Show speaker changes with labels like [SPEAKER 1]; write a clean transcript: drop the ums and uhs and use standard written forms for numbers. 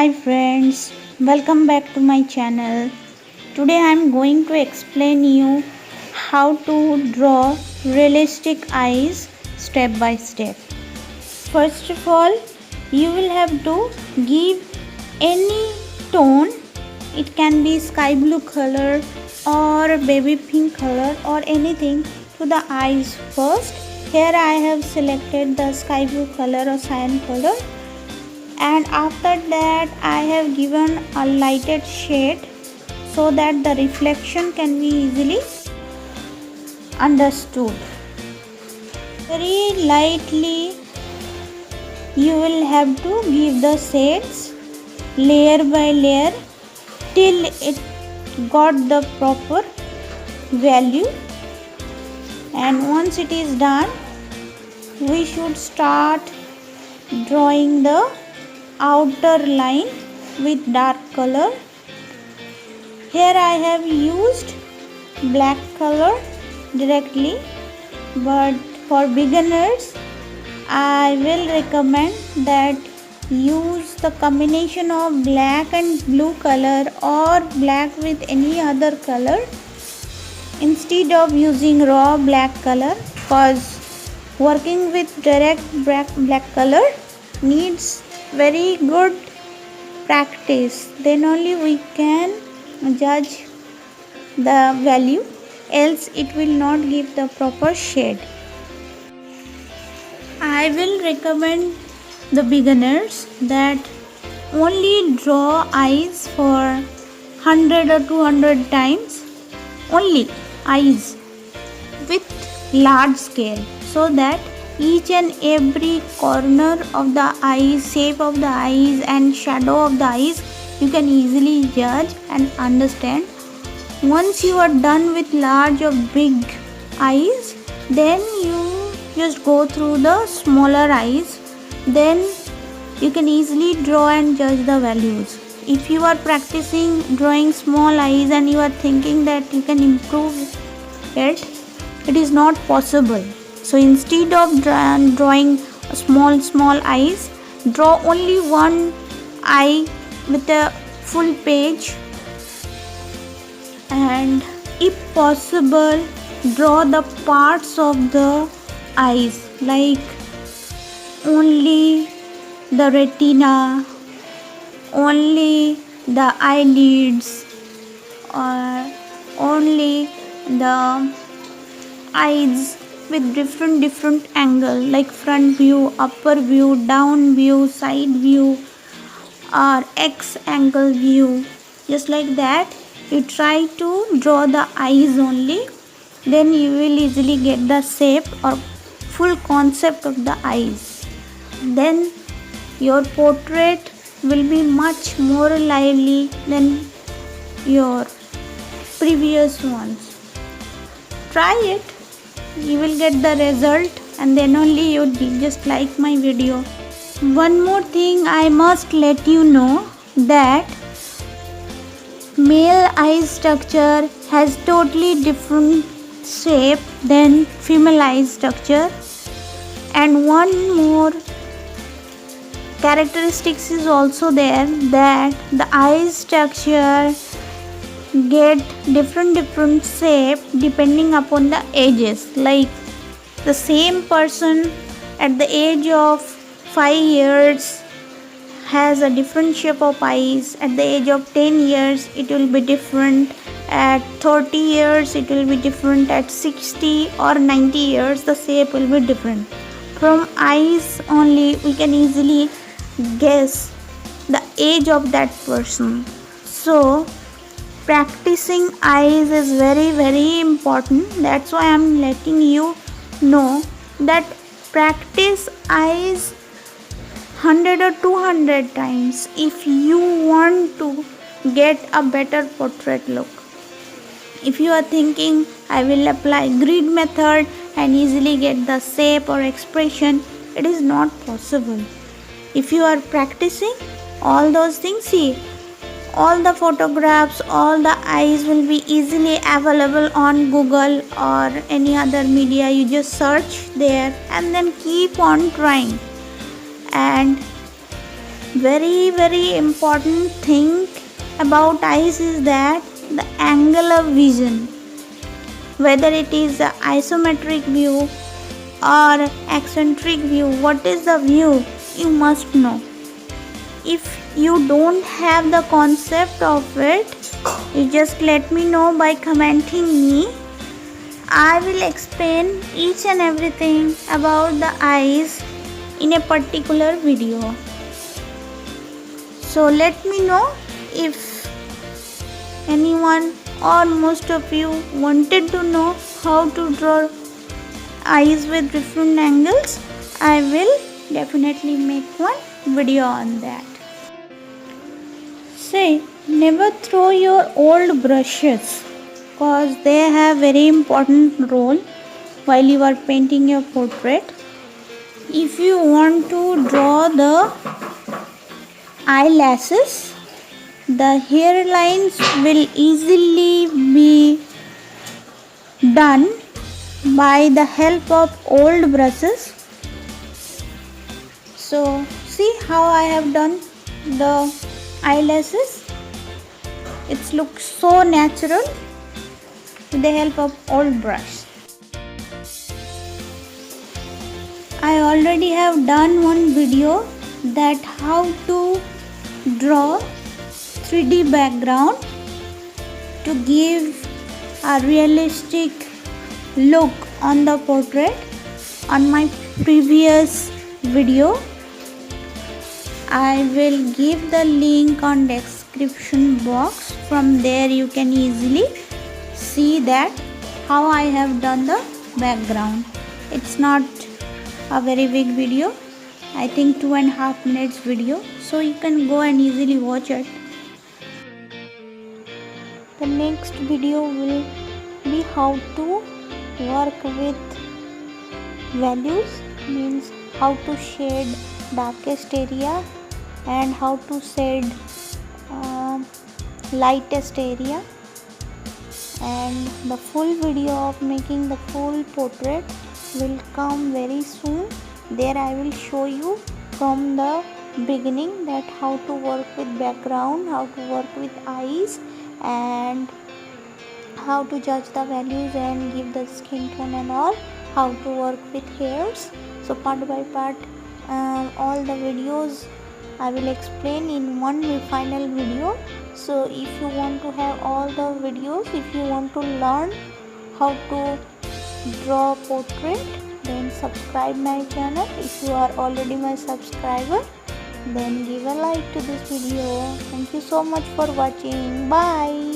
[SPEAKER 1] Hi friends, welcome back to my channel. Today I am going to explain you how to draw realistic eyes step by step. First of all, you will have to give any tone. It can be sky blue color or baby pink color or anything to the eyes first. Here I have selected the sky blue color or cyan color, and after that I have given a lighted shade so that the reflection can be easily understood. Very lightly you will have to give the shades layer by layer till it got the proper value, and once it is done we should start drawing the outer line with dark color. Here I have used black color directly, but for beginners I will recommend that use the combination of black and blue color or black with any other color instead of using raw black color, because working with direct black color needs very good practice. Then only we can judge the value, else it will not give the proper shade. I will recommend the beginners that only draw eyes for 100 or 200 times, only eyes with large scale, so that each and every corner of the eyes, shape of the eyes and shadow of the eyes you can easily judge and understand. Once you are done with large or big eyes, then you just go through the smaller eyes, then you can easily draw and judge the values. If you are practicing drawing small eyes and you are thinking that you can improve it, it is not possible. So instead of drawing small eyes, draw only one eye with a full page, and if possible draw the parts of the eyes, like only the retina, only the eyelids, or only the eyes with different angle, like front view, upper view, down view, side view, or X angle view. Just like that you try to draw the eyes only, then you will easily get the shape or full concept of the eyes. Then your portrait will be much more lively than your previous ones. Try it, you will get the result, and then only you just like my video. One more thing I must let you know, that male eye structure has totally different shape than female eye structure, and one more characteristics is also there, that the eye structure get different shape depending upon the ages. Like the same person at the age of 5 years has a different shape of eyes, at the age of 10 years it will be different, at 30 years it will be different, at 60 or 90 years the shape will be different. From eyes only we can easily guess the age of that person. So practicing eyes is very important. That's why I am letting you know that practice eyes 100 or 200 times if you want to get a better portrait look. If you are thinking I will apply grid method and easily get the shape or expression, it is not possible. If you are practicing all those things, see, all the photographs, all the eyes will be easily available on Google or any other media. You just search there and then keep on trying, and very important thing about eyes is that the angle of vision, whether it is the isometric view or eccentric view, what is the view, you must know. If you don't have the concept of it, you just let me know by commenting me. I will explain each and everything about the eyes in a particular video. So let me know if anyone or most of you wanted to know how to draw eyes with different angles. I will definitely make one video on that. Say, never throw your old brushes because they have very important role while you are painting your portrait. If you want to draw the eyelashes, the hairlines will easily be done by the help of old brushes. So see how I have done the eyelashes. It looks so natural with the help of old brush. I already have done one video that how to draw 3D background to give a realistic look on the portrait on my previous video. I will give the link on description box. From there you can easily see that how I have done the background. It's not a very big video, I think 2.5 minutes video, so you can go and easily watch it. The next video will be how to work with values, means how to shade darkest area and how to shade lightest area, and the full video of making the full portrait will come very soon. There I will show you from the beginning that how to work with background, how to work with eyes, and how to judge the values and give the skin tone and all, how to work with hairs. So part by part all the videos I will explain in one final video. So if you want to have all the videos, if you want to learn how to draw portrait, then subscribe my channel. If you are already my subscriber, then give a like to this video. Thank you so much for watching. Bye.